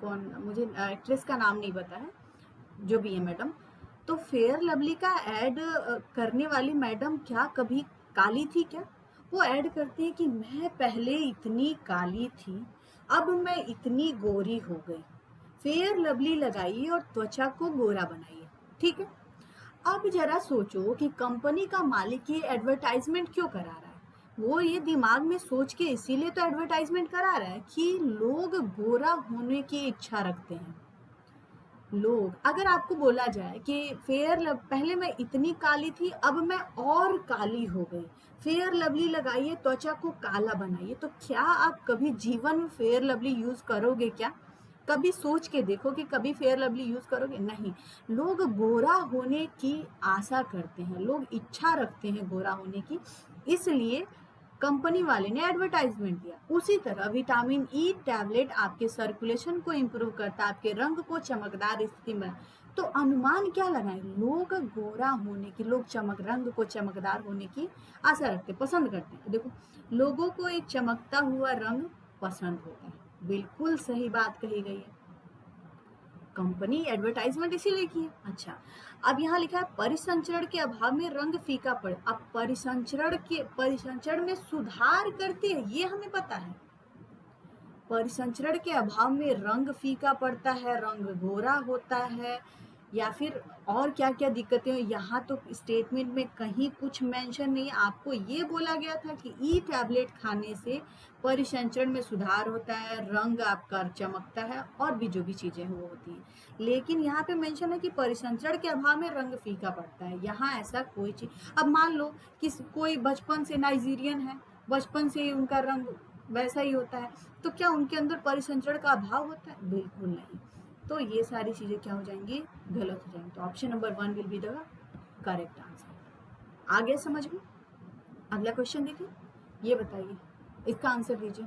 कौन, मुझे एक्ट्रेस का नाम नहीं पता है, जो भी है मैडम। तो फेयर लवली का ऐड करने वाली मैडम क्या कभी काली थी क्या? वो ऐड करती है कि मैं पहले इतनी काली थी, अब मैं इतनी गोरी हो गई, फेयर लवली लगाइए और त्वचा को गोरा बनाइए। ठीक है, अब जरा सोचो कि कंपनी का मालिक ये एडवर्टाइजमेंट क्यों करा रहा है। वो ये दिमाग में सोच के इसीलिए तो एडवर्टाइजमेंट करा रहा है कि लोग गोरा होने की इच्छा रखते हैं। लोग, अगर आपको बोला जाए कि पहले मैं इतनी काली थी, अब मैं और काली हो गई, फेयर लवली लगाइए त्वचा को काला बनाइए, तो क्या आप कभी जीवन में फेयर लवली यूज करोगे क्या? कभी सोच के देखो कि कभी फेयर लवली यूज करोगे? नहीं। लोग गोरा होने की आशा करते हैं, लोग इच्छा रखते हैं गोरा होने की, इसलिए कंपनी वाले ने एडवर्टाइजमेंट दिया। उसी तरह विटामिन ई टैबलेट आपके सर्कुलेशन को इम्प्रूव करता है, आपके रंग को चमकदार स्थिति में। तो अनुमान क्या लगाएं, लोग गोरा होने की, लोग रंग को चमकदार होने की आशा रखते, पसंद करते हैं। देखो, लोगों को एक चमकता हुआ रंग पसंद होता है, बिल्कुल सही बात कही गई है, कंपनी एडवर्टाइजमेंट इसीलिए की है। अच्छा, अब यहाँ लिखा है परिसंचरण के अभाव में रंग फीका पड़े। अब परिसंचरण में सुधार करती है, ये हमें पता है। परिसंचरण के अभाव में रंग फीका पड़ता है, रंग गोरा होता है, या फिर और क्या क्या दिक्कतें हो, यहाँ तो स्टेटमेंट में कहीं कुछ मेंशन नहीं। आपको ये बोला गया था कि ई टैबलेट खाने से परिसंचरण में सुधार होता है, रंग आपका चमकता है, और भी जो भी चीजें वो होती हैं, लेकिन यहाँ पे मेंशन है कि परिसंचरण के अभाव में रंग फीका पड़ता है। यहाँ ऐसा कोई चीज, अब मान लो कि कोई बचपन से नाइजीरियन है, बचपन से ही उनका रंग वैसा ही होता है, तो क्या उनके अंदर परिसंचरण का अभाव होता है? बिल्कुल नहीं। तो ये सारी चीजें क्या हो जाएंगी, गलत हो जाएंगी। तो option number 1 will be the correct answer. आ गया समझ में? अगला क्वेश्चन देखिए, ये बताइए, इसका आंसर दीजिए।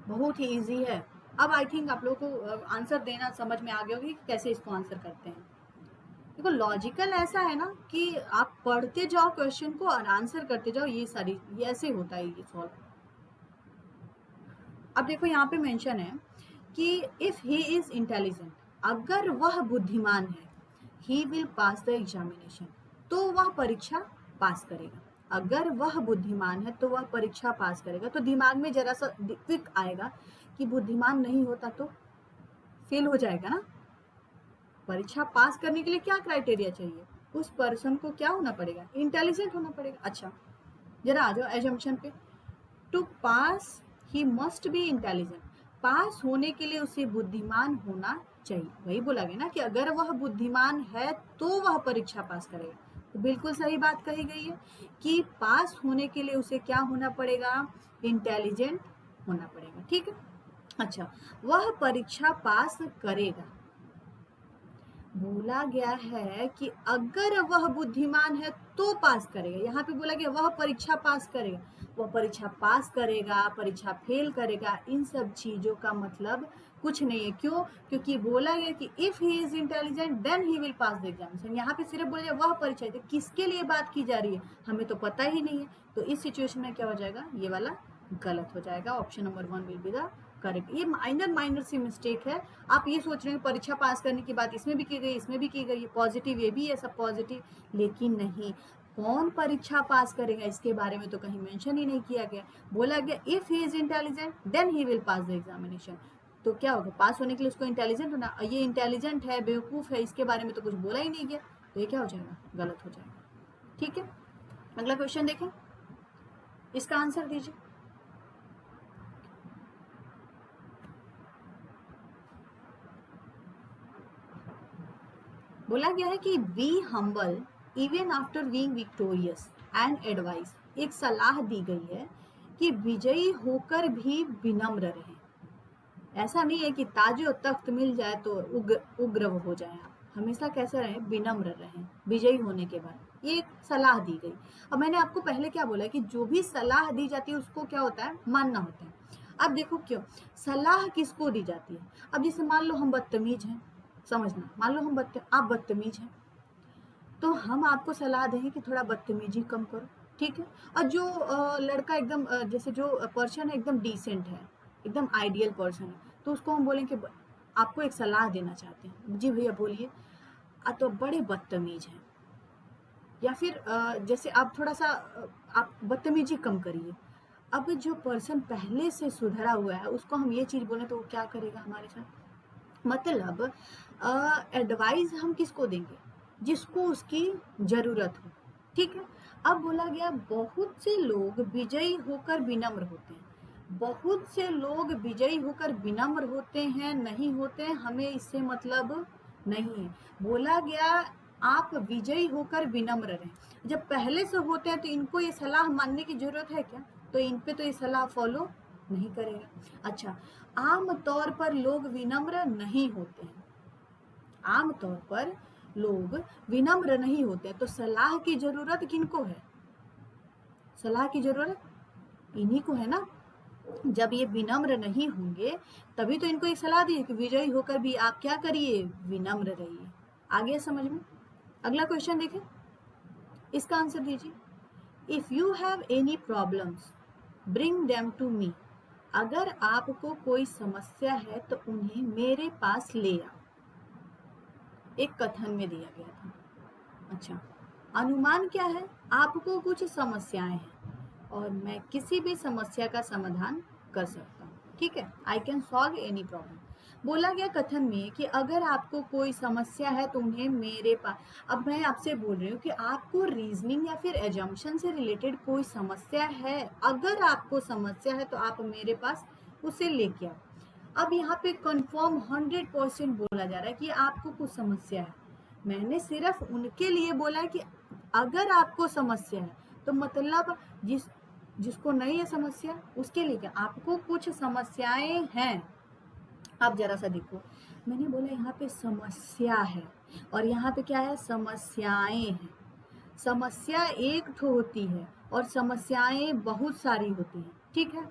बहुत ही इजी है। अब आई थिंक आप लोगों को आंसर देना समझ में आ गया होगा कि कैसे इसको आंसर करते हैं। देखो, लॉजिकल ऐसा है ना कि आप पढ़ते जाओ क्वेश्चन को और आंसर करते जाओ, ये ऐसे होता है ये सॉल्व। अब देखो, यहाँ पे मेंशन है कि इफ ही इज इंटेलिजेंट, अगर वह बुद्धिमान है, ही विल पास द एग्जामिनेशन, तो वह परीक्षा पास करेगा। अगर वह बुद्धिमान है तो वह परीक्षा पास करेगा। तो दिमाग में जरा सा क्विक आएगा कि बुद्धिमान नहीं होता तो फेल हो जाएगा ना। परीक्षा पास करने के लिए क्या क्राइटेरिया चाहिए, उस पर्सन को क्या होना पड़ेगा, इंटेलिजेंट होना पड़ेगा। अच्छा, जरा आ जाओ एजम्पशन पे। To pass he must be intelligent, pass होने के लिए उसे बुद्धिमान होना चाहिए। वही बोला गया ना कि अगर वह बुद्धिमान है तो वह परीक्षा पास करेगा। तो बिल्कुल सही बात कही गई है कि पास होने के लिए उसे क्या होना पड़ेगा, इंटेलिजेंट होना पड़ेगा। ठीक है, अच्छा, वह परीक्षा पास करेगा। बोला गया है कि अगर वह बुद्धिमान है तो पास करेगा, यहाँ पे बोला गया वह परीक्षा पास करेगा। वह परीक्षा पास करेगा, परीक्षा फेल करेगा, इन सब चीजों का मतलब कुछ नहीं है। क्यों? क्योंकि बोला गया कि if he is intelligent then he will pass the examination. यहाँ पे सिर्फ बोला वह परीक्षा, तो किसके लिए बात की जा रही है हमें तो पता ही नहीं है। तो इस सिचुएशन में क्या हो जाएगा, ये वाला गलत हो जाएगा। Option number 1 will be the correct. ये माइनर सी मिस्टेक है। आप ये सोच रहे हैं परीक्षा पास करने की बात इसमें भी की गई, इसमें भी की गई है, पॉजिटिव ये भी है, सब पॉजिटिव, लेकिन नहीं, कौन परीक्षा पास करेगा इसके बारे में तो कहीं मेंशन ही नहीं किया गया। बोला गया if he is intelligent then he will pass the examination. तो क्या होगा, पास होने के लिए उसको इंटेलिजेंट होना, ये इंटेलिजेंट है, बेवकूफ है, इसके बारे में तो कुछ बोला ही नहीं गया, तो ये क्या हो जाएगा, गलत हो जाएगा। ठीक है, अगला क्वेश्चन देखें, इसका आंसर दीजिए। बोला गया है कि be humble even after being victorious and advice. एक सलाह दी गई है कि विजयी होकर भी विनम्र रहे। ऐसा नहीं है कि ताज और तख्त मिल जाए तो उग्र हो जाए आप। हमेशा कैसे रहें, विनम्र रहें विजयी होने के बाद, ये एक सलाह दी गई। अब मैंने आपको पहले क्या बोला कि जो भी सलाह दी जाती है उसको क्या होता है, मानना होता है। अब देखो क्यों सलाह किसको दी जाती है। अब जैसे मान लो हम बदतमीज हैं, समझना, मान लो हम आप बदतमीज हैं, तो हम आपको सलाह देंगे कि थोड़ा बदतमीजी कम करो, ठीक है। और जो लड़का एकदम जैसे जो पर्सन है एकदम डिसेंट है, एकदम आइडियल पर्सन है, तो उसको हम बोलेंगे कि आपको एक सलाह देना चाहते हैं, जी भैया बोलिए। तो बड़े बदतमीज हैं, या फिर जैसे आप थोड़ा सा आप बदतमीजी कम करिए। अब जो पर्सन पहले से सुधरा हुआ है उसको हम ये चीज़ बोले तो वो क्या करेगा हमारे साथ। मतलब एडवाइस हम किसको देंगे, जिसको उसकी ज़रूरत हो, ठीक है। अब बोला गया बहुत से लोग विजयी होकर विनम्र होते हैं, बहुत से लोग विजयी होकर विनम्र होते हैं, नहीं होते हैं, हमें इससे मतलब नहीं है। बोला गया आप विजयी होकर विनम्र रहें। जब पहले से होते हैं तो इनको ये सलाह मानने की जरूरत है क्या, तो इन पे तो ये सलाह फॉलो नहीं करेगा। अच्छा, आम तौर पर लोग विनम्र नहीं होते हैं, आम तौर पर लोग विनम्र नहीं होते, तो सलाह की जरूरत किनको है, सलाह की जरूरत इन्हीं को है ना। जब ये विनम्र नहीं होंगे तभी तो इनको एक सलाह दी कि विजयी होकर भी आप क्या करिए, विनम्र रहिए। आगे समझ में। अगला क्वेश्चन देखें, इसका आंसर दीजिए। If you have any problems bring them to me. अगर आपको कोई समस्या है तो उन्हें मेरे पास ले आओ। एक कथन में दिया गया था। अच्छा, अनुमान क्या है, आपको कुछ समस्याएं हैं और मैं किसी भी समस्या का समाधान कर सकता हूँ, ठीक है। I can solve any problem. बोला गया कथन में कि अगर आपको कोई समस्या है तो उन्हें मेरे पास। अब मैं आपसे बोल रही हूँ कि आपको रीजनिंग या फिर एजम्पशन से रिलेटेड कोई समस्या है, अगर आपको समस्या है तो आप मेरे पास उसे लेके आओ। अब यहाँ पे कंफर्म 100% बोला जा रहा है कि आपको कुछ समस्या है। मैंने सिर्फ उनके लिए बोला है कि अगर आपको समस्या है, तो मतलब जिसको नहीं है समस्या उसके लिए क्या, आपको कुछ समस्याएं हैं। अब जरा सा देखो, मैंने बोला यहाँ पे समस्या है और यहाँ पे क्या है, समस्याएं हैं। समस्या एक ठो होती है और समस्याएं बहुत सारी होती हैं, ठीक है।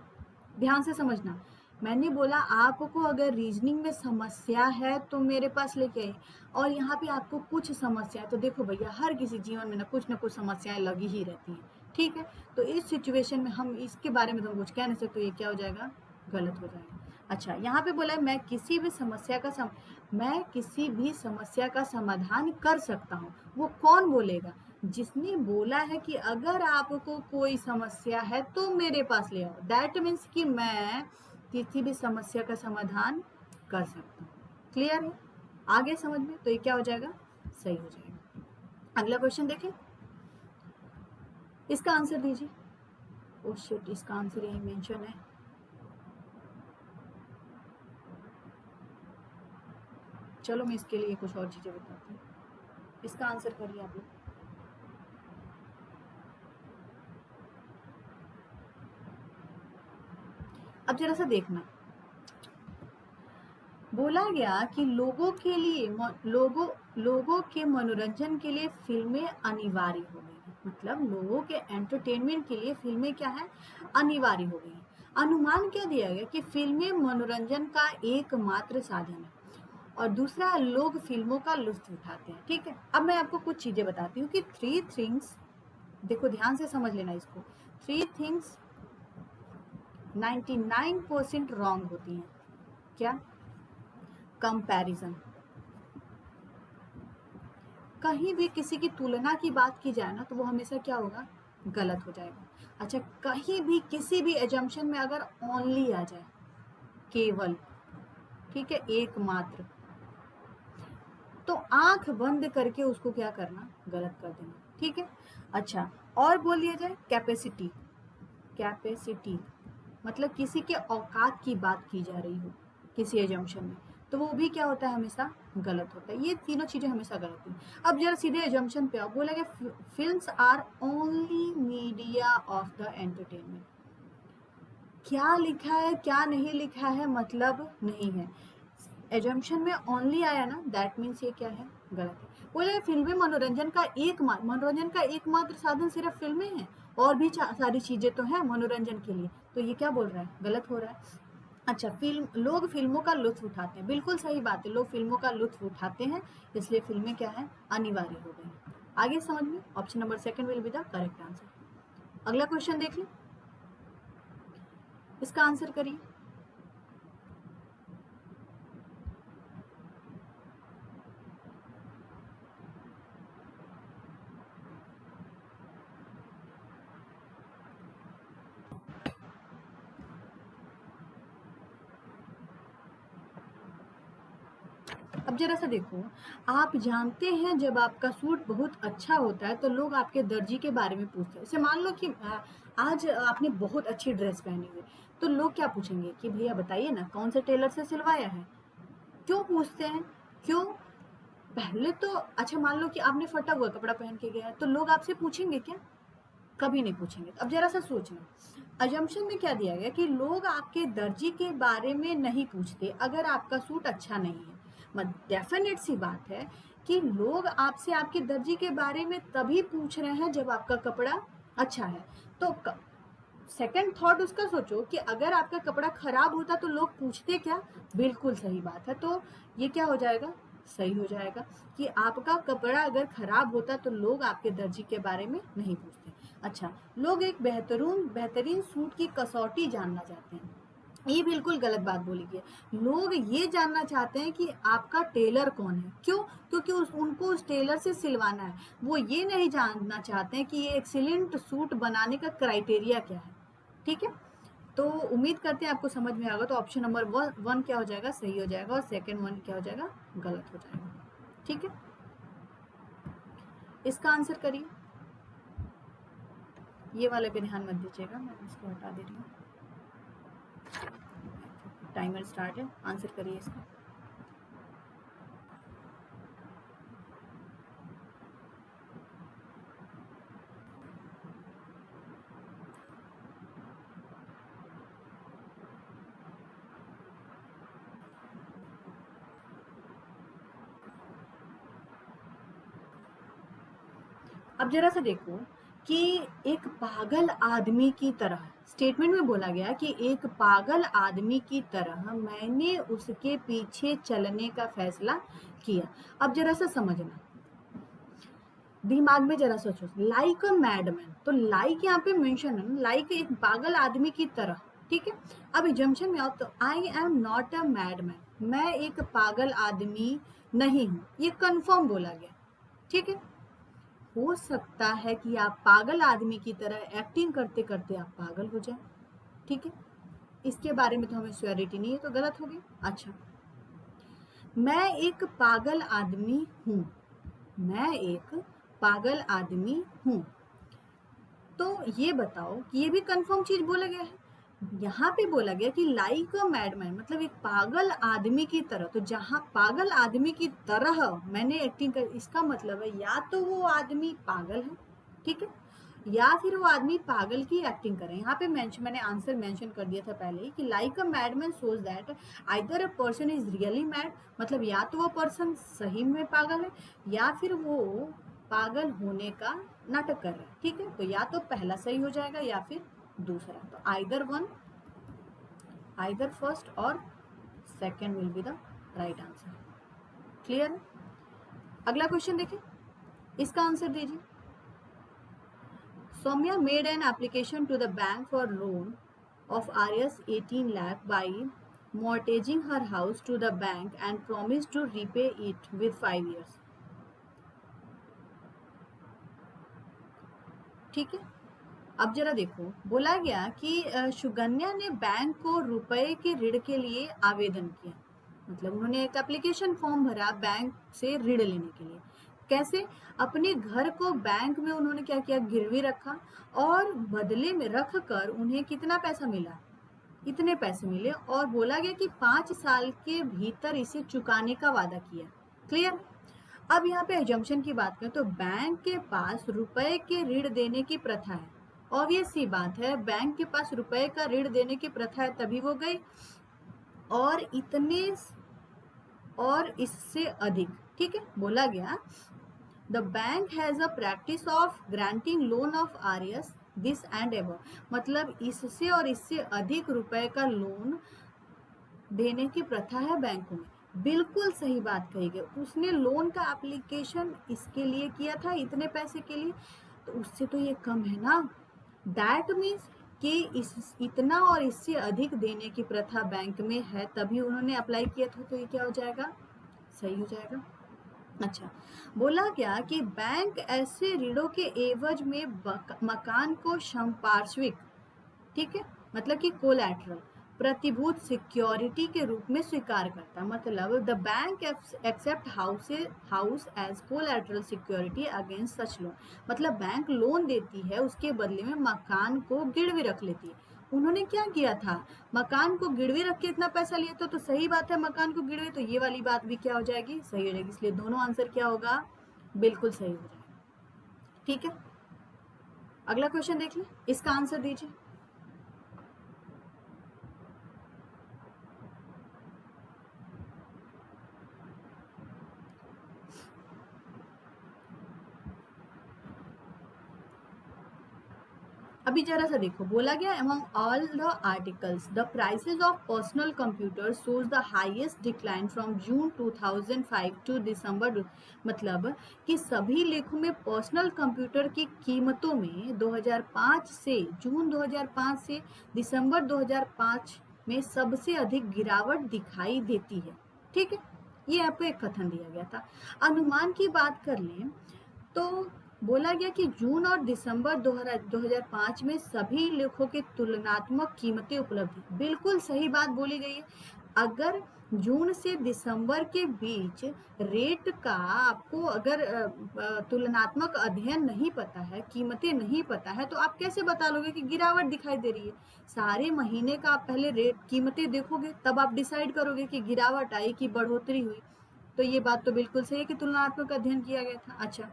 ध्यान से समझना, मैंने बोला आपको अगर रीजनिंग में समस्या है तो मेरे पास लेके आइए, और यहाँ पे आपको कुछ समस्या है, तो देखो भैया हर किसी जीवन में ना कुछ समस्याएं लगी ही रहती हैं, ठीक है। तो इस सिचुएशन में हम इसके बारे में तो कुछ कह नहीं सकते, ये क्या हो जाएगा, गलत हो जाएगा। अच्छा, यहाँ पे बोला है मैं किसी भी समस्या का समाधान कर सकता हूँ। वो कौन बोलेगा, जिसने बोला है कि अगर आपको कोई समस्या है तो मेरे पास ले आओ। दैट मीन्स कि मैं किसी भी समस्या का समाधान कर सकता हूँ। क्लियर है, आगे समझ में, तो ये क्या हो जाएगा, सही हो जाएगा। अगला क्वेश्चन देखें, इसका आंसर दीजिए। ओह शिट, इसका आंसर यही मेंशन है। चलो मैं इसके लिए कुछ और चीजें बताती हूँ, इसका आंसर करिए आप लोग। अब जरा सा देखना, बोला गया कि लोगों के मनोरंजन के लिए फिल्में अनिवार्य हो गई हैं। मतलब लोगों के एंटरटेनमेंट के लिए फिल्में क्या है, अनिवार्य हो गई हैं। अनुमान क्या दिया गया कि फिल्में मनोरंजन का एकमात्र साधन है और दूसरा लोग फिल्मों का लुत्फ उठाते हैं, ठीक है। अब मैं आपको कुछ चीजें बताती हूँ कि 3 थिंग्स, देखो ध्यान से समझ लेना इसको। 3 थिंग्स 99% रॉन्ग होती हैं। क्या, कंपैरिजन, कहीं भी किसी की तुलना की बात की जाए ना तो वो हमेशा क्या होगा, गलत हो जाएगा। अच्छा, कहीं भी किसी भी एजम्पशन में अगर ओनली आ जाए, केवल, ठीक है, एकमात्र, तो आंख बंद करके उसको क्या करना, गलत कर देना, ठीक है। अच्छा, और बोल दिया जाए कैपेसिटी, कैपेसिटी मतलब किसी के औकात की बात की जा रही हो किसी एजम्पशन में, तो वो भी क्या होता है, हमेशा गलत होता है। ये तीनों चीजें हमेशा गलत हैं। अब जरा सीधे एजम्पशन पे आओ, बोला गया films are only media of the entertainment. क्या लिखा है क्या नहीं लिखा है मतलब नहीं है। एजम्पशन में ओनली आया ना, दैट मीन्स ये क्या है, गलत है। बोले फिल्में मनोरंजन का एकमात्र साधन सिर्फ फिल्में हैं, और भी सारी चीजें तो हैं मनोरंजन के लिए, तो ये क्या बोल रहा है, गलत हो रहा है। अच्छा, लोग फिल्मों का लुत्फ उठाते हैं, बिल्कुल सही बात है, लोग फिल्मों का लुत्फ उठाते हैं, इसलिए फिल्में क्या है, अनिवार्य हो गई हैं। आगे समझ में, option number second will be the correct answer. अगला क्वेश्चन देख लें, इसका आंसर करिए। अब जरा सा देखो, आप जानते हैं जब आपका सूट बहुत अच्छा होता है तो लोग आपके दर्जी के बारे में पूछते हैं। जैसे मान लो कि आज आपने बहुत अच्छी ड्रेस पहनी हुई, तो लोग क्या पूछेंगे कि भैया बताइए ना कौन से टेलर से सिलवाया है। क्यों पूछते हैं, क्यों? पहले तो अच्छा मान लो कि आपने फटा हुआ कपड़ा पहन के गया है, तो लोग आपसे पूछेंगे क्या? कभी नहीं पूछेंगे। अब जरा सा सोचना, अजम्पशन में क्या दिया गया कि लोग आपके दर्जी के बारे में नहीं पूछते अगर आपका सूट अच्छा नहीं है। डेफिनेट सी बात है कि लोग आपसे आपके दर्जी के बारे में तभी पूछ रहे हैं जब आपका कपड़ा अच्छा है। तो सेकंड थॉट उसका सोचो कि अगर आपका कपड़ा खराब होता तो लोग पूछते क्या? बिल्कुल सही बात है, तो ये क्या हो जाएगा, सही हो जाएगा कि आपका कपड़ा अगर खराब होता तो लोग आपके दर्जी के बारे में नहीं पूछते। अच्छा, लोग एक बेहतरीन सूट की कसौटी जानना चाहते हैं, ये बिल्कुल गलत बात बोली गई है। लोग ये जानना चाहते हैं कि आपका टेलर कौन है। क्यों? क्योंकि उनको उस टेलर से सिलवाना है। वो ये नहीं जानना चाहते हैं कि ये एक्सीलेंट सूट बनाने का क्राइटेरिया क्या है। ठीक है, तो उम्मीद करते हैं आपको समझ में आएगा। तो ऑप्शन नंबर वन क्या हो जाएगा, सही हो जाएगा, और सेकंड वन क्या हो जाएगा, गलत हो जाएगा। ठीक है, इसका आंसर करिए। ये वाले पे ध्यान मत दीजिएगा, मैं इसको हटा दे रही हूँ। टाइमर स्टार्ट है, आंसर करिए इसका। अब जरा सा देखो कि एक पागल आदमी की तरह स्टेटमेंट में बोला गया कि एक पागल आदमी की तरह मैंने उसके पीछे चलने का फैसला किया। अब जरा सा समझना, दिमाग में जरा सोचो, लाइक अ मैडमैन, तो लाइक यहाँ पे मेंशन है, लाइक एक पागल आदमी की तरह। ठीक है, अब एजम्पशन में आओ तो I am not a madman, मैं एक पागल आदमी नहीं हूँ, ये कंफर्म बोला गया। ठीक है, हो सकता है कि आप पागल आदमी की तरह एक्टिंग करते करते आप पागल हो जाए। ठीक है, इसके बारे में तो हमें श्योरिटी नहीं है, तो गलत हो गई। अच्छा, मैं एक पागल आदमी हूँ, मैं एक पागल आदमी हूँ, तो ये बताओ कि ये भी कंफर्म चीज बोला गया है। यहाँ पे बोला गया कि लाइक अ मैडमैन, मतलब एक पागल आदमी की तरह, तो जहाँ पागल आदमी की तरह मैंने एक्टिंग कर, इसका मतलब है या तो वो आदमी पागल है, ठीक है, या फिर वो आदमी पागल की एक्टिंग करे। यहाँ पे मैंने आंसर मेंशन कर दिया था पहले ही कि like a madman shows that either a person is really mad, मतलब या तो वो पर्सन सही में पागल है या फिर वो पागल होने का नाटक कर रहा है। ठीक है, तो या तो पहला सही हो जाएगा या फिर दूसरा, तो आइदर वन, आइदर फर्स्ट और second will be the right answer. Clear है? अगला क्वेश्चन देखें, इसका आंसर दीजिए। Soumya made an application to the bank for loan of Rs 18 lakh by mortgaging her house to the bank and promised to repay it with 5 years. ठीक है, अब जरा देखो, बोला गया कि सुगन्या ने बैंक को रुपए के ऋण के लिए आवेदन किया, मतलब उन्होंने एक एप्लीकेशन फॉर्म भरा बैंक से ऋण लेने के लिए। कैसे? अपने घर को बैंक में उन्होंने क्या किया, गिरवी रखा, और बदले में रख कर उन्हें कितना पैसा मिला, इतने पैसे मिले, और बोला गया कि 5 साल के भीतर इसे चुकाने का वादा किया। क्लियर? अब यहाँ पे एजम्पशन की बात करें तो बैंक के पास रुपए के ऋण देने की प्रथा है। ऑब्वियस सी बात है, बैंक के पास रुपए का ऋण देने की प्रथा है, तभी वो गई और इतने और इससे अधिक। ठीक है, बोला गया the bank has a practice of granting loan of RS this and ever, मतलब इससे और इससे अधिक रुपए का लोन देने की प्रथा है बैंकों में। बिल्कुल सही बात कही गई, उसने लोन का एप्लीकेशन इसके लिए किया था, इतने पैसे के लिए, तो उससे तो ये कम है ना। दैट मीन्स कि इस इतना और इससे अधिक देने की प्रथा बैंक में है, तभी उन्होंने अप्लाई किया था, तो ये क्या हो जाएगा, सही हो जाएगा। अच्छा, बोला गया कि बैंक ऐसे ऋणों के एवज में मकान को संपार्श्विक, ठीक है, मतलब कि कोलैटरल, प्रतिभूत सिक्योरिटी के रूप में स्वीकार करता है। मतलब the bank accept house as collateral security against such loan, मतलब बैंक लोन देती है, उसके बदले में मकान को गिरवी रख लेती है। उन्होंने क्या किया था, मकान को गिरवी रख के इतना पैसा लिया तो सही बात है, मकान को गिरवी, तो ये वाली बात भी क्या हो जाएगी, सही हो जाएगी। इसलिए दोनों आंसर क्या होगा, बिल्कुल सही हो जाएगा। ठीक है, अगला क्वेश्चन देख लें, इसका आंसर दीजिए। अभी जरा सा देखो, बोला गया among all the articles the prices of personal computer shows the highest decline from June 2005 to December, मतलब कि सभी लेखों में पर्सनल कंप्यूटर की कीमतों में 2005 से जून 2005 से दिसंबर 2005 में सबसे अधिक गिरावट दिखाई देती है। ठीक है, ये आपको एक कथन दिया गया था। अनुमान की बात कर लें तो बोला गया कि जून और दिसंबर 2005 में सभी लेखों के तुलनात्मक कीमतें उपलब्ध हैं। बिल्कुल सही बात बोली गई है। अगर जून से दिसंबर के बीच रेट का आपको अगर तुलनात्मक अध्ययन नहीं पता है, कीमतें नहीं पता है, तो आप कैसे बता लोगे कि गिरावट दिखाई दे रही है। सारे महीने का आप पहले रेट कीमतें देखोगे, तब आप डिसाइड करोगे कि गिरावट आई कि बढ़ोतरी हुई। तो ये बात तो बिल्कुल सही है कि तुलनात्मक अध्ययन किया गया था। अच्छा,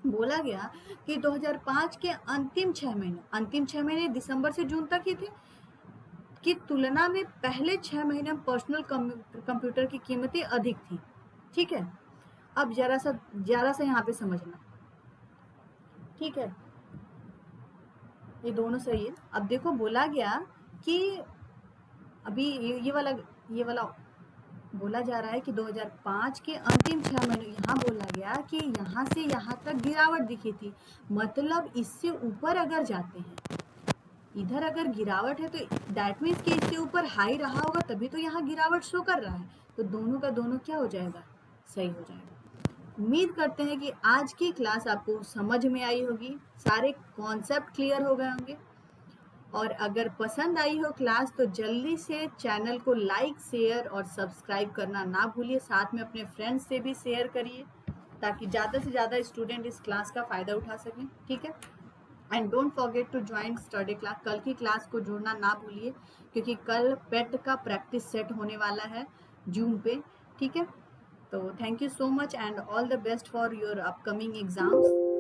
बोला गया कि 2005 के अंतिम 6 महीने दिसंबर से जून तक ही थे, की तुलना में पहले 6 महीने में पर्सनल कंप्यूटर की कीमतें अधिक थी। ठीक है, अब जरा सा यहाँ पे समझना। ठीक है, ये दोनों सही है। अब देखो, बोला गया कि अभी ये वाला बोला जा रहा है कि 2005 के अंतिम 6 महीने, यहाँ बोला गया कि यहाँ से यहाँ तक गिरावट दिखी थी, मतलब इससे ऊपर अगर जाते हैं, इधर अगर गिरावट है तो दैट मीन्स कि इससे ऊपर हाई रहा होगा, तभी तो यहाँ गिरावट शो कर रहा है। तो दोनों का दोनों क्या हो जाएगा, सही हो जाएगा। उम्मीद करते हैं कि आज की क्लास आपको समझ में आई होगी, सारे कॉन्सेप्ट क्लियर हो गए होंगे। और अगर पसंद आई हो क्लास तो जल्दी से चैनल को लाइक, शेयर और सब्सक्राइब करना ना भूलिए। साथ में अपने फ्रेंड्स से भी शेयर करिए ताकि ज़्यादा से ज़्यादा स्टूडेंट इस क्लास का फ़ायदा उठा सकें। ठीक है, and don't forget to join study class. कल की क्लास को जुड़ना ना भूलिए, क्योंकि कल पेट का प्रैक्टिस सेट होने वाला है जूम पे। ठीक है, तो thank you so much and all the best for your upcoming exams.